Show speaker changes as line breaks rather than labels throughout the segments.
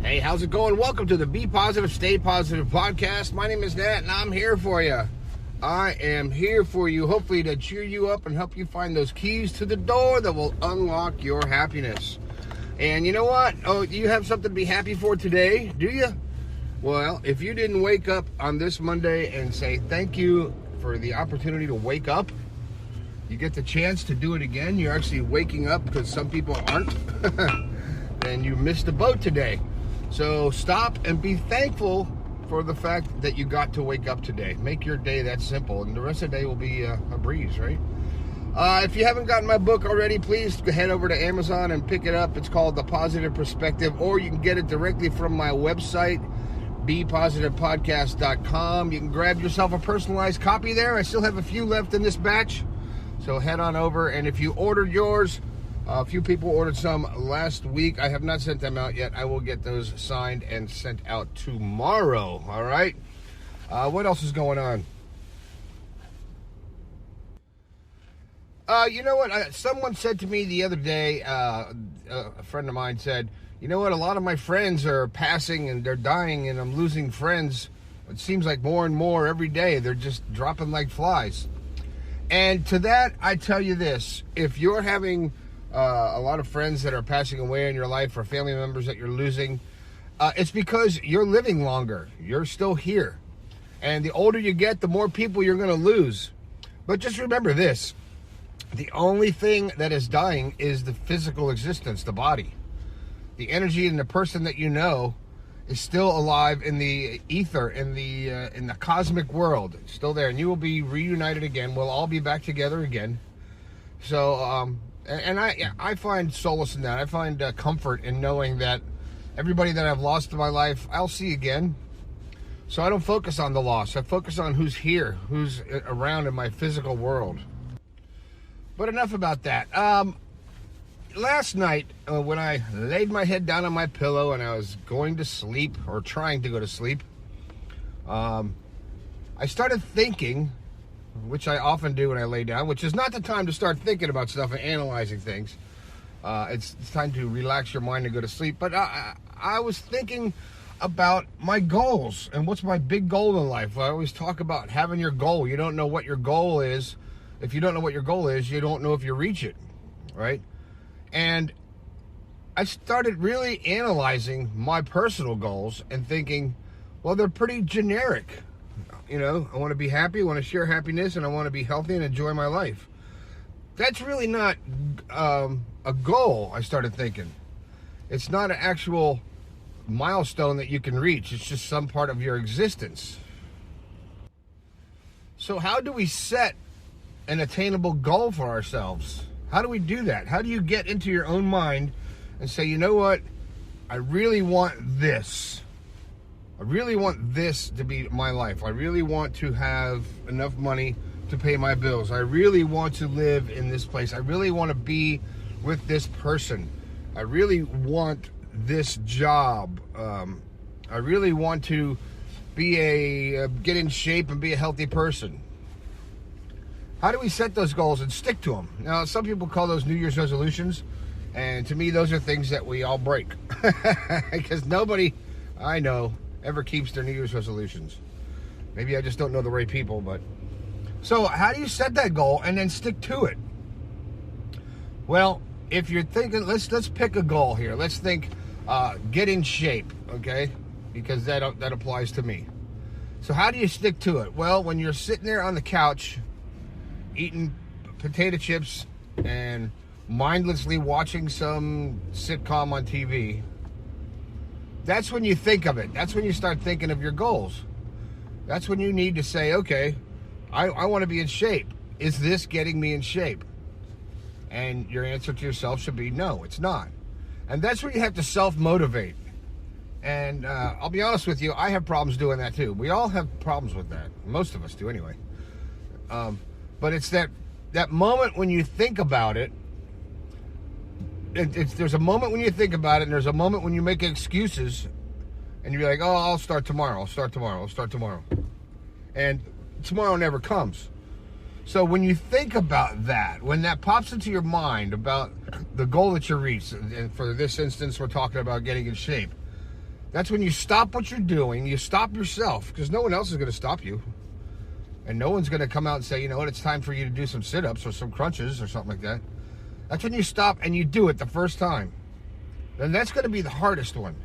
Hey, how's it going? Welcome to the Be Positive, Stay Positive podcast. My name is Nat, and I'm here for you. I am here for you, hopefully to cheer you up and help you find those keys to the door that will unlock your happiness. And you know what? Oh, you have something to be happy for today, do you? Well, if you didn't wake up on this Monday and say thank you for the opportunity to wake up, you get the chance to do it again. You're actually waking up because some people aren't. Then you missed the boat today. So stop and be thankful for the fact that you got to wake up today. Make your day that simple, and the rest of the day will be a breeze, right? If you haven't gotten my book already, please head over to Amazon and pick it up. It's called The Positive Perspective, or you can get it directly from my website, bepositivepodcast.com. You can grab yourself a personalized copy there. I still have a few left in this batch, so head on over. And if you ordered yours, a few people ordered some last week. I have not sent them out yet. I will get those signed and sent out tomorrow. All right. What else is going on? You know what? Someone said to me the other day, a friend of mine said, you know what? A lot of my friends are passing and they're dying, and I'm losing friends. It seems like more and more every day. They're just dropping like flies. And to that, I tell you this. If you're having a lot of friends that are passing away in your life, or family members that you're losing, it's because you're living longer. You're still here. And the older you get, the more people you're going to lose. But just remember this. The only thing that is dying is the physical existence, the body. The energy in the person that you know is still alive in the ether, in the cosmic world. It's still there. And you will be reunited again. We'll all be back together again. So, and I find solace in that. I find comfort in knowing that everybody that I've lost in my life, I'll see again. So I don't focus on the loss. I focus on who's here, who's around in my physical world. But enough about that. Last night, when I laid my head down on my pillow and I was going to sleep, or trying to go to sleep, I started thinking, which I often do when I lay down, which is not the time to start thinking about stuff and analyzing things. It's time to relax your mind and go to sleep. But I was thinking about my goals and what's my big goal in life. I always talk about having your goal. You don't know what your goal is. If you don't know what your goal is, you don't know if you reach it, right? And I started really analyzing my personal goals and thinking, well, they're pretty generic. You know, I want to be happy, I want to share happiness, and I want to be healthy and enjoy my life. That's really not a goal, I started thinking. It's not an actual milestone that you can reach. It's just some part of your existence. So how do we set an attainable goal for ourselves? How do we do that? How do you get into your own mind and say, you know what? I really want this. I really want this to be my life. I really want to have enough money to pay my bills. I really want to live in this place. I really want to be with this person. I really want this job. I really want to be get in shape and be a healthy person. How do we set those goals and stick to them? Now, some people call those New Year's resolutions, and to me, those are things that we all break. Because nobody I know ever keeps their New Year's resolutions. Maybe I just don't know the right people, but... So, how do you set that goal and then stick to it? Well, if you're thinking, let's pick a goal here. Let's think, get in shape, okay? Because that applies to me. So, how do you stick to it? Well, when you're sitting there on the couch, eating potato chips and mindlessly watching some sitcom on TV, that's when you think of it. That's when you start thinking of your goals. That's when you need to say, okay, I want to be in shape. Is this getting me in shape? And your answer to yourself should be, no, it's not. And that's where you have to self-motivate. And I'll be honest with you, I have problems doing that too. We all have problems with that. Most of us do anyway. But it's that moment when you think about it. There's a moment when you think about it, and there's a moment when you make excuses, and you're like, oh, I'll start tomorrow. And tomorrow never comes. So when you think about that, when that pops into your mind about the goal that you reach, and for this instance, we're talking about getting in shape, That's when you stop what you're doing. You stop yourself, because no one else is going to stop you. And no one's going to come out and say, you know what, it's time for you to do some sit-ups or some crunches or something like that. That's when you stop and you do it the first time. Then that's going to be the hardest one.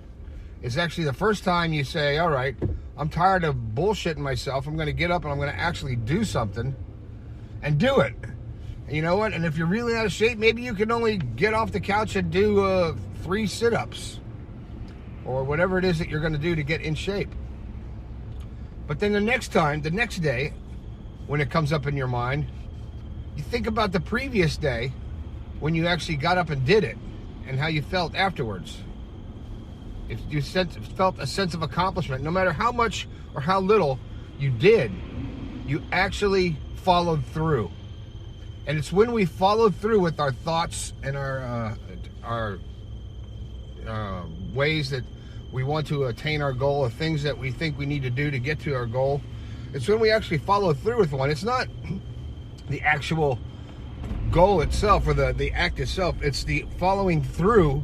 It's actually the first time you say, all right, I'm tired of bullshitting myself. I'm going to get up and I'm going to actually do something and do it. And you know what? And if you're really out of shape, maybe you can only get off the couch and do 3 sit-ups or whatever it is that you're going to do to get in shape. But then the next day, when it comes up in your mind, you think about the previous day when you actually got up and did it and how you felt afterwards. If you felt a sense of accomplishment, no matter how much or how little you did, you actually followed through. And it's when we follow through with our thoughts and our ways that we want to attain our goal, or things that we think we need to do to get to our goal. It's when we actually follow through with one. It's not the actual goal itself or the act itself. It's the following through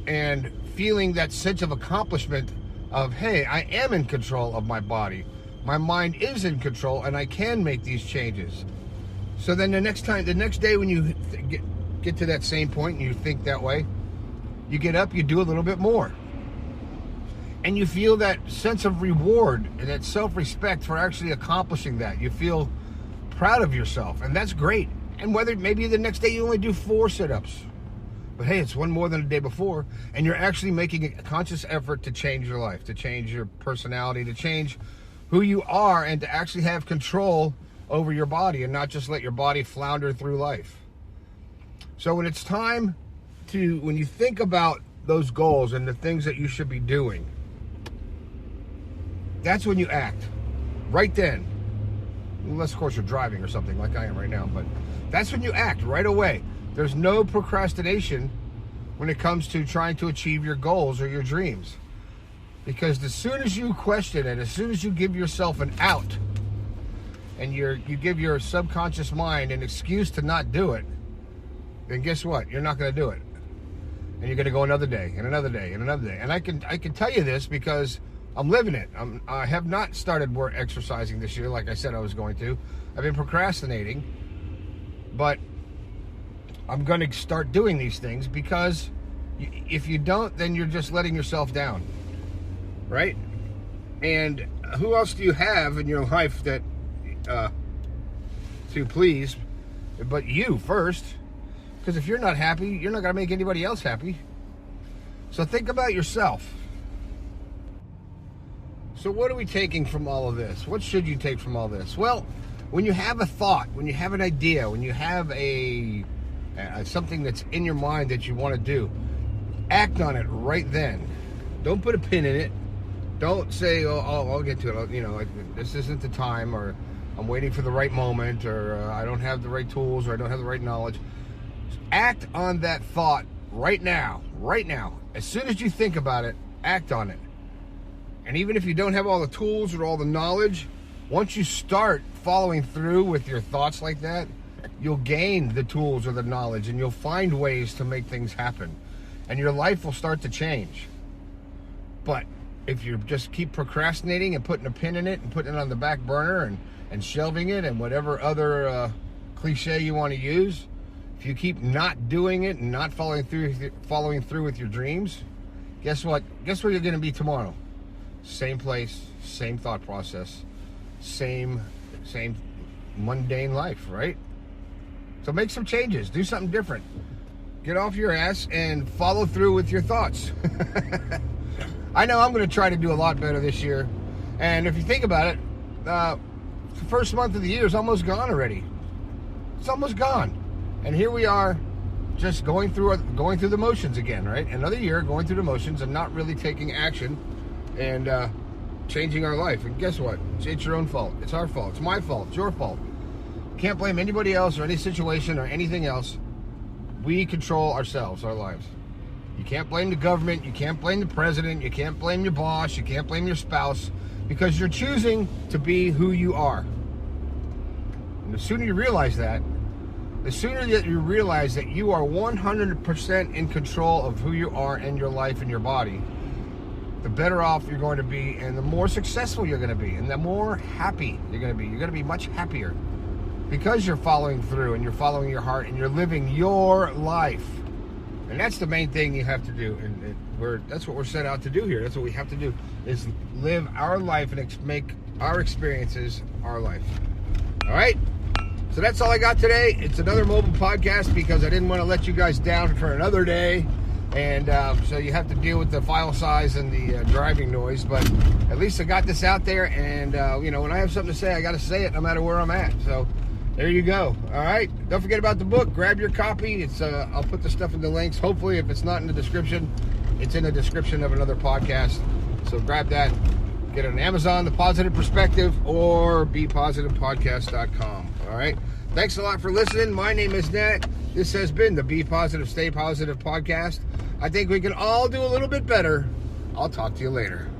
and feeling that sense of accomplishment of, hey, I am in control of my body. My mind is in control and I can make these changes. So then the next day when you get to that same point and you think that way, you get up, you do a little bit more. And you feel that sense of reward and that self-respect for actually accomplishing that. You feel proud of yourself, and that's great. And whether maybe the next day you only do 4 sit-ups, but hey, it's one more than the day before, and you're actually making a conscious effort to change your life, to change your personality, to change who you are, and to actually have control over your body and not just let your body flounder through life. So when it's time when you think about those goals and the things that you should be doing, that's when you act. Right then. Unless, of course, you're driving or something like I am right now. But that's when you act right away. There's no procrastination when it comes to trying to achieve your goals or your dreams. Because as soon as you question it, as soon as you give yourself an out, and you give your subconscious mind an excuse to not do it, then guess what? You're not going to do it. And you're going to go another day and another day and another day. And I can tell you this because I'm living it. I have not started exercising this year like I said I was going to. I've been procrastinating. But I'm going to start doing these things because if you don't, then you're just letting yourself down. Right? And who else do you have in your life that to please but you first? Because if you're not happy, you're not going to make anybody else happy. So think about yourself. So what are we taking from all of this? What should you take from all this? Well, when you have a thought, when you have an idea, when you have something that's in your mind that you want to do, act on it right then. Don't put a pin in it. Don't say, oh, I'll get to it. This isn't the time, or I'm waiting for the right moment, or I don't have the right tools, or I don't have the right knowledge. Act on that thought right now. As soon as you think about it, act on it. And even if you don't have all the tools or all the knowledge, once you start following through with your thoughts like that, you'll gain the tools or the knowledge, and you'll find ways to make things happen. And your life will start to change. But if you just keep procrastinating and putting a pin in it and putting it on the back burner and shelving it and whatever other cliche you want to use, if you keep not doing it and not following through with your dreams, guess what? Guess where you're going to be tomorrow? Same place, same thought process, same mundane life, right? So make some changes. Do something different. Get off your ass and follow through with your thoughts. I know I'm going to try to do a lot better this year. And if you think about it, the first month of the year is almost gone already. It's almost gone. And here we are just going through the motions again, right? Another year going through the motions and not really taking action and changing our life. And guess what? It's your own fault. It's our fault. It's my fault. It's your fault. Can't blame anybody else or any situation or anything else. We control ourselves, our lives. You can't blame the government. You can't blame the president. You can't blame your boss. You can't blame your spouse, because you're choosing to be who you are. And the sooner you realize that, the sooner that you realize that you are 100% in control of who you are and your life and your body, the better off you're going to be, and the more successful you're going to be, and the more happy you're going to be. You're going to be much happier because you're following through and you're following your heart and you're living your life. And that's the main thing you have to do. And that's what we're set out to do here. That's what we have to do, is live our life and make our experiences our life. All right? So that's all I got today. It's another mobile podcast because I didn't want to let you guys down for another day. And so you have to deal with the file size and the driving noise. But at least I got this out there. And, when I have something to say, I got to say it no matter where I'm at. So there you go. All right. Don't forget about the book. Grab your copy. It's I'll put the stuff in the links. Hopefully, if it's not in the description, it's in the description of another podcast. So grab that. Get it on Amazon, The Positive Perspective, or BePositivePodcast.com. All right. Thanks a lot for listening. My name is Nat. This has been the Be Positive, Stay Positive podcast. I think we can all do a little bit better. I'll talk to you later.